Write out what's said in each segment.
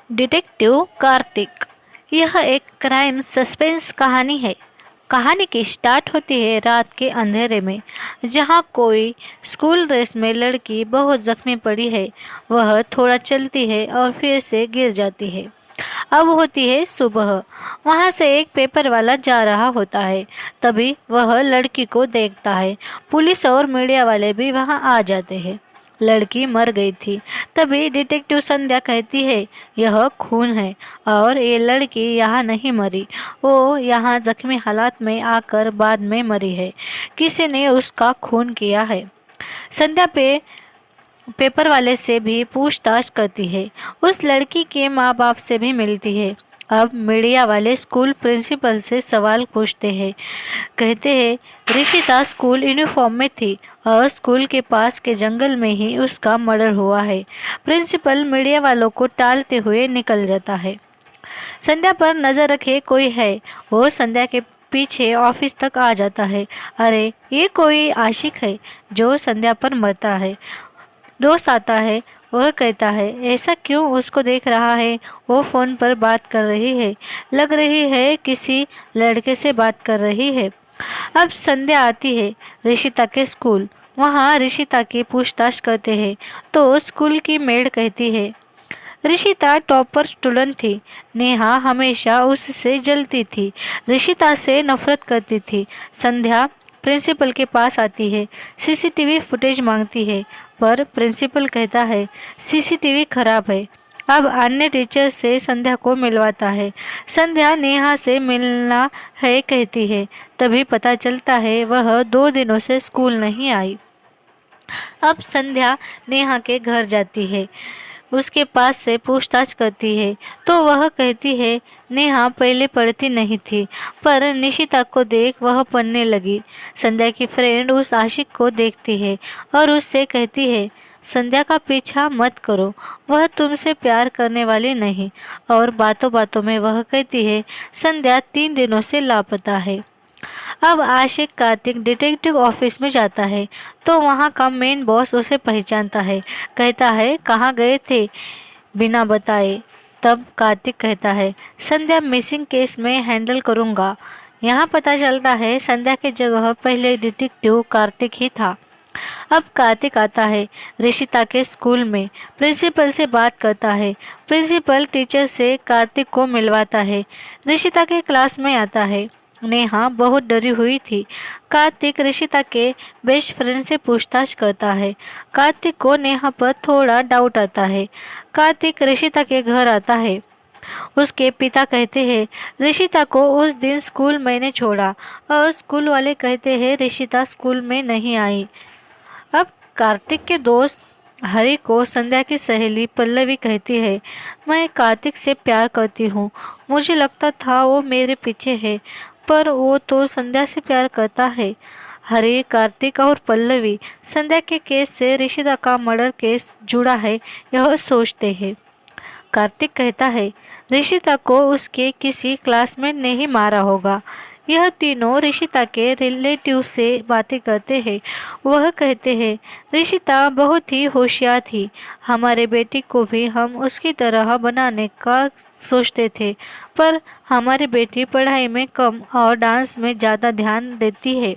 Detective Kartik. यह एक crime suspense कहानी है। कहानी की स्टार्ट होती है रात के अंधेरे में, जहां कोई स्कूल ड्रेस में लड़की बहुत जख्मी पड़ी है। वह थोड़ा चलती है और फिर से गिर जाती है। अब होती है सुबह। वहां से एक पेपर वाला जा रहा होता है। तभी वह लड़की को देखता है। पुलिस और मीडिया वाले भी वहां आ जाते हैं। लड़की मर गई थी। तभी डिटेक्टिव संध्या कहती है, यह खून है और ये लड़की यहाँ नहीं मरी। वो यहाँ जख्मी हालात में आकर बाद में मरी है। किसी ने उसका खून किया है। संध्या पेपर वाले से भी पूछताछ करती है। उस लड़की के माँ बाप से भी मिलती है। अब मीडिया वाले स्कूल प्रिंसिपल से सवाल पूछते हैं। कहते हैं, ऋषिता स्कूल यूनिफॉर्म में थी और स्कूल के पास के जंगल में ही उसका मर्डर हुआ है। प्रिंसिपल मीडिया वालों को टालते हुए निकल जाता है। संध्या पर नजर रखे कोई है। वो संध्या के पीछे ऑफिस तक आ जाता है। अरे, ये कोई आशिक है जो संध्या पर मरता है। दोस्त आता है। वह कहता है, ऐसा क्यों उसको देख रहा है? वो फोन पर बात कर रही है। लग रही है किसी लड़के से बात कर रही है। अब संध्या आती है ऋषिता के स्कूल। वहाँ ऋषिता की पूछताछ करते हैं तो स्कूल की मेड कहती है, ऋषिता टॉपर स्टूडेंट थी। नेहा हमेशा उससे जलती थी, ऋषिता से नफरत करती थी। संध्या प्रिंसिपल के पास आती है। सीसीटीवी फुटेज मांगती है, पर प्रिंसिपल कहता है सीसीटीवी खराब है। अब अन्य टीचर से संध्या को मिलवाता है। संध्या नेहा से मिलना है कहती है। तभी पता चलता है वह 2 दिनों से स्कूल नहीं आई। अब संध्या नेहा के घर जाती है। उसके पास से पूछताछ करती है तो वह कहती है, नेहा पहले पढ़ती नहीं थी, पर निशिता को देख वह पढ़ने लगी। संध्या की फ्रेंड उस आशिक को देखती है और उससे कहती है, संध्या का पीछा मत करो, वह तुमसे प्यार करने वाली नहीं। और बातों बातों में वह कहती है, संध्या 3 दिनों से लापता है। अब आशिक कार्तिक डिटेक्टिव ऑफिस में जाता है तो वहाँ का मेन बॉस उसे पहचानता है। कहता है, कहाँ गए थे बिना बताए? तब कार्तिक कहता है, संध्या मिसिंग केस में हैंडल करूँगा। यहाँ पता चलता है संध्या की जगह पहले डिटेक्टिव कार्तिक ही था। अब कार्तिक आता है ऋषिता के स्कूल में। प्रिंसिपल से बात करता है। प्रिंसिपल टीचर से कार्तिक को मिलवाता है। ऋषिता के क्लास में आता है। नेहा बहुत डरी हुई थी। कार्तिक ऋषिता के बेस्ट फ्रेंड से पूछताछ करता है। कार्तिक को नेहा पर थोड़ा डाउट आता है। कार्तिक ऋषिता के घर आता है। उसके पिता कहते हैं, ऋषिता को उस दिन स्कूल मैंने छोड़ा, और स्कूल वाले कहते हैं ऋषिता स्कूल में नहीं आई। अब कार्तिक के दोस्त हरि को संध्या की सहेली पल्लवी कहती है, मैं कार्तिक से प्यार करती हूँ। मुझे लगता था वो मेरे पीछे है, पर वो तो संध्या से प्यार करता है। हरि, कार्तिक और पल्लवी संध्या के केस से ऋषिता का मर्डर केस जुड़ा है यह सोचते हैं। कार्तिक कहता है, ऋषिता को उसके किसी क्लासमेट ने ही मारा होगा। यह तीनों ऋषिता के रिलेटिव से बातें करते हैं। वह कहते हैं, ऋषिता बहुत ही होशियार थी। हमारे बेटी को भी हम उसकी तरह बनाने का सोचते थे, पर हमारी बेटी पढ़ाई में कम और डांस में ज़्यादा ध्यान देती है।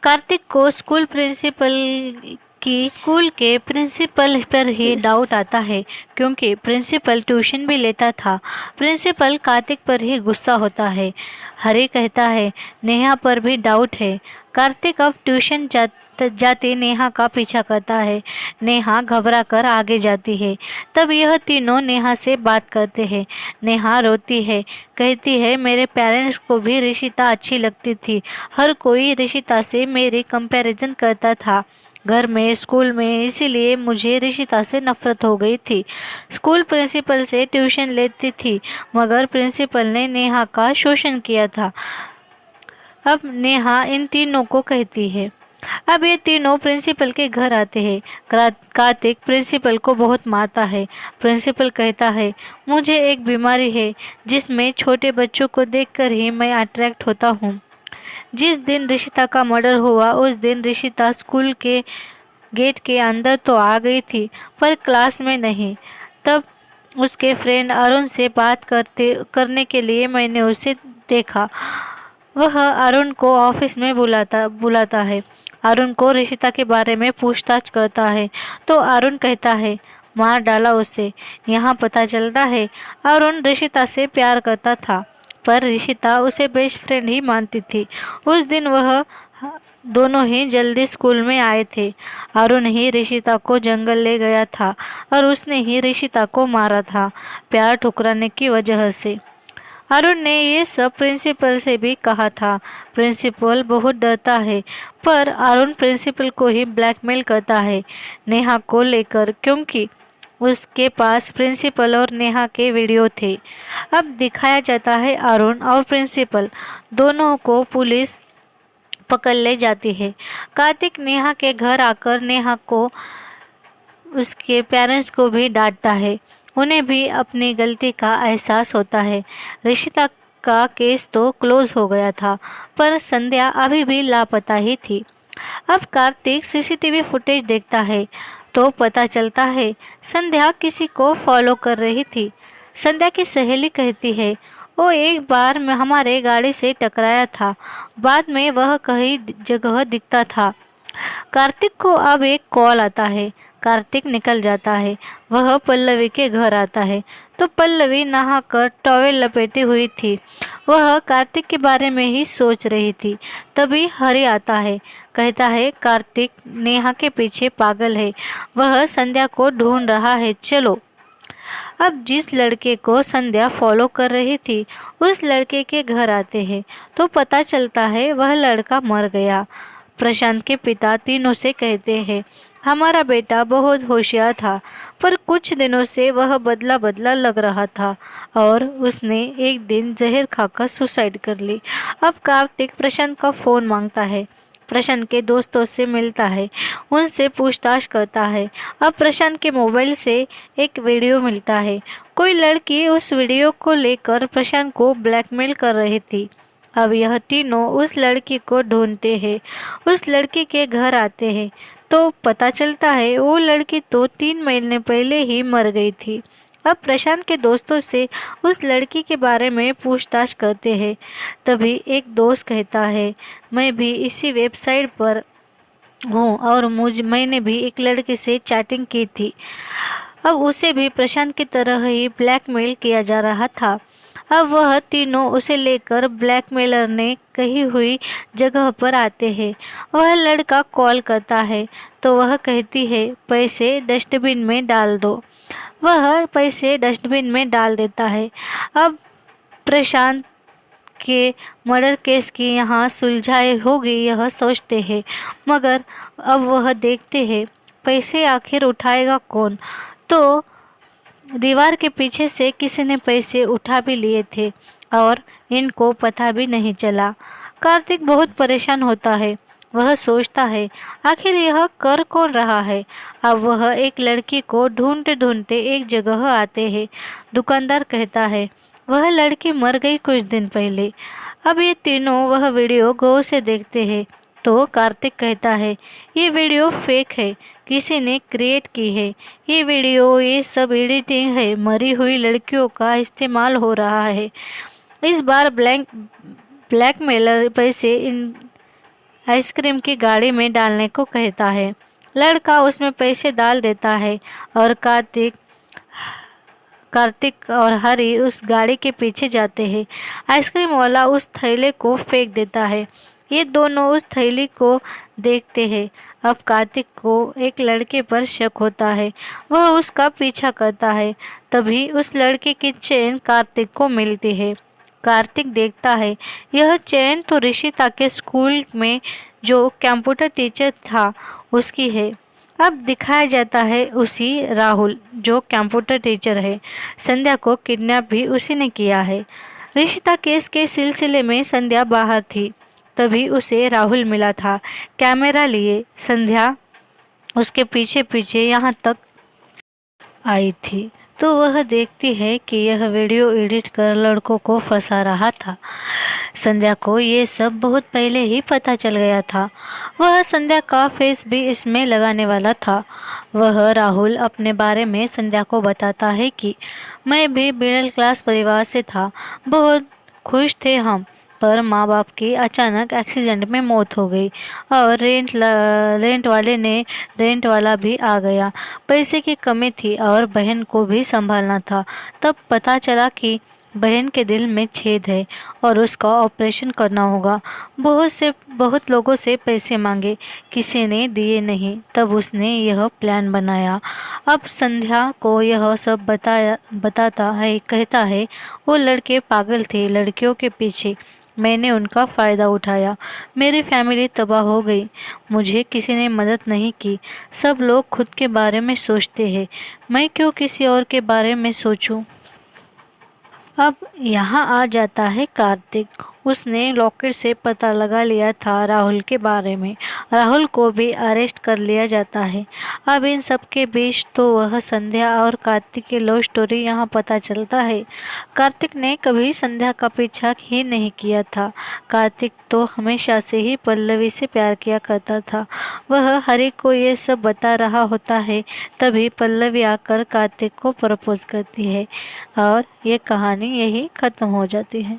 कार्तिक को स्कूल के प्रिंसिपल पर ही डाउट आता है, क्योंकि प्रिंसिपल ट्यूशन भी लेता था। प्रिंसिपल कार्तिक पर ही गुस्सा होता है। हरि कहता है, नेहा पर भी डाउट है। कार्तिक अब ट्यूशन जाती नेहा का पीछा करता है। नेहा घबरा कर आगे जाती है। तब यह तीनों नेहा से बात करते हैं। नेहा रोती है, कहती है, मेरे पेरेंट्स को भी ऋषिता अच्छी लगती थी। हर कोई ऋषिता से मेरी कंपैरिजन करता था, घर में, स्कूल में, इसीलिए मुझे ऋषिता से नफरत हो गई थी। स्कूल प्रिंसिपल से ट्यूशन लेती थी, मगर प्रिंसिपल ने नेहा का शोषण किया था। अब नेहा इन तीनों को कहती है। अब ये तीनों प्रिंसिपल के घर आते हैं। कार्तिक प्रिंसिपल को बहुत मारता है। प्रिंसिपल कहता है, मुझे एक बीमारी है जिसमें छोटे बच्चों को देखकर ही मैं अट्रैक्ट होता हूँ। जिस दिन ऋषिता का मर्डर हुआ उस दिन ऋषिता स्कूल के गेट के अंदर तो आ गई थी, पर क्लास में नहीं। तब उसके फ्रेंड अरुण से बात करने के लिए मैंने उसे देखा। वह अरुण को ऑफिस में बुलाता है। अरुण को ऋषिता के बारे में पूछताछ करता है तो अरुण कहता है मार डाला उसे। यहाँ पता चलता है अरुण ऋषिता से प्यार करता था, पर ऋषिता उसे बेस्ट फ्रेंड ही मानती थी। उस दिन वह दोनों ही जल्दी स्कूल में आए थे। अरुण ही ऋषिता को जंगल ले गया था और उसने ही ऋषिता को मारा था, प्यार ठुकराने की वजह से। अरुण ने ये सब प्रिंसिपल से भी कहा था। प्रिंसिपल बहुत डरता है, पर अरुण प्रिंसिपल को ही ब्लैकमेल करता है नेहा को लेकर, क्योंकि उसके पास प्रिंसिपल और नेहा के वीडियो थे। अब दिखाया जाता है अरुण और प्रिंसिपल दोनों को पुलिस पकड़ ले जाती है। कार्तिक नेहा के घर आकर नेहा को उसके पेरेंट्स को भी डांटता है। उन्हें भी अपनी गलती का एहसास होता है। ऋषिता का केस तो क्लोज हो गया था, पर संध्या अभी भी लापता ही थी। अब कार्तिक सीसीटीवी फुटेज देखता है तो पता चलता है संध्या किसी को फॉलो कर रही थी। संध्या की सहेली कहती है वो एक बार में हमारे गाड़ी से टकराया था, बाद में वह कहीं जगह दिखता था। कार्तिक को अब एक कॉल आता है। कार्तिक निकल जाता है। वह पल्लवी के घर आता है तो पल्लवी नहाकर टॉवेल लपेटी हुई थी। वह कार्तिक के बारे में ही सोच रही थी। तभी हरि आता है, कहता है कार्तिक नेहा के पीछे पागल है, वह संध्या को ढूंढ रहा है, चलो। अब जिस लड़के को संध्या फॉलो कर रही थी उस लड़के के घर आते हैं तो पता चलता है वह लड़का मर गया। प्रशांत के पिता तीनों से कहते हैं हमारा बेटा बहुत होशियार था, पर कुछ दिनों से वह बदला बदला लग रहा था और उसने एक दिन जहर खाकर सुसाइड कर ली। अब कार्तिक प्रशांत का फ़ोन मांगता है, प्रशांत के दोस्तों से मिलता है, उनसे पूछताछ करता है। अब प्रशांत के मोबाइल से एक वीडियो मिलता है। कोई लड़की उस वीडियो को लेकर प्रशांत को ब्लैकमेल कर रही थी। अब यह तीनों उस लड़की को ढूंढते हैं। उस लड़की के घर आते हैं तो पता चलता है वो लड़की तो 3 महीने पहले ही मर गई थी। अब प्रशांत के दोस्तों से उस लड़की के बारे में पूछताछ करते हैं। तभी एक दोस्त कहता है मैं भी इसी वेबसाइट पर हूँ और मैंने भी एक लड़के से चैटिंग की थी। अब उसे भी प्रशांत की तरह ही ब्लैकमेल किया जा रहा था। अब वह तीनों उसे लेकर ब्लैकमेलर ने कही हुई जगह पर आते हैं। वह लड़का कॉल करता है तो वह कहती है पैसे डस्टबिन में डाल दो। वह पैसे डस्टबिन में डाल देता है। अब प्रशांत के मर्डर केस की यहाँ सुलझाई होगी यह सोचते हैं, मगर अब वह देखते हैं पैसे आखिर उठाएगा कौन। तो दीवार के पीछे से किसी ने पैसे उठा भी लिए थे और इनको पता भी नहीं चला। कार्तिक बहुत परेशान होता है। वह सोचता है आखिर यह कर कौन रहा है। अब वह एक लड़की को ढूंढते ढूंढते एक जगह आते हैं। दुकानदार कहता है वह लड़की मर गई कुछ दिन पहले। अब ये तीनों वह वीडियो गौर से देखते हैं तो कार्तिक कहता है ये वीडियो फेक है, किसी ने क्रिएट की है ये वीडियो, ये सब एडिटिंग है, मरी हुई लड़कियों का इस्तेमाल हो रहा है। इस बार ब्लैकमेलर पैसे इन आइसक्रीम की गाड़ी में डालने को कहता है। लड़का उसमें पैसे डाल देता है और कार्तिक और हरी उस गाड़ी के पीछे जाते हैं। आइसक्रीम वाला उस थैले को फेंक देता है। ये दोनों उस थैली को देखते हैं। अब कार्तिक को एक लड़के पर शक होता है। वह उसका पीछा करता है। तभी उस लड़के की चेन कार्तिक को मिलती है। कार्तिक देखता है यह चेन तो ऋषिता के स्कूल में जो कंप्यूटर टीचर था उसकी है। अब दिखाया जाता है उसी राहुल जो कंप्यूटर टीचर है। संध्या को किडनैप भी उसी ने किया है। ऋषिता केस के सिलसिले में संध्या बाहर थी, तभी उसे राहुल मिला था कैमरा लिए। संध्या उसके पीछे पीछे यहाँ तक आई थी तो वह देखती है कि यह वीडियो एडिट कर लड़कों को फंसा रहा था। संध्या को ये सब बहुत पहले ही पता चल गया था। वह संध्या का फेस भी इसमें लगाने वाला था। वह राहुल अपने बारे में संध्या को बताता है कि मैं भी मिडिल क्लास परिवार से था, बहुत खुश थे हम, पर माँ बाप की अचानक एक्सीडेंट में मौत हो गई और रेंट वाला भी आ गया। पैसे की कमी थी और बहन को भी संभालना था। तब पता चला कि बहन के दिल में छेद है और उसका ऑपरेशन करना होगा। बहुत लोगों से पैसे मांगे, किसी ने दिए नहीं। तब उसने यह प्लान बनाया। अब संध्या को यह सब बताता है, कहता है वो लड़के पागल थे लड़कियों के पीछे, मैंने उनका फ़ायदा उठाया, मेरी फैमिली तबाह हो गई, मुझे किसी ने मदद नहीं की। सब लोग खुद के बारे में सोचते हैं, मैं क्यों किसी और के बारे में सोचूं। अब यहाँ आ जाता है कार्तिक। उसने लॉकेट से पता लगा लिया था राहुल के बारे में। राहुल को भी अरेस्ट कर लिया जाता है। अब इन सब के बीच तो वह संध्या और कार्तिक की लव स्टोरी यहाँ पता चलता है। कार्तिक ने कभी संध्या का पीछा ही नहीं किया था। कार्तिक तो हमेशा से ही पल्लवी से प्यार किया करता था। वह हरी को ये सब बता रहा होता है, तभी पल्लवी आकर कार्तिक को प्रपोज करती है और ये कहानी यही ख़त्म हो जाती है।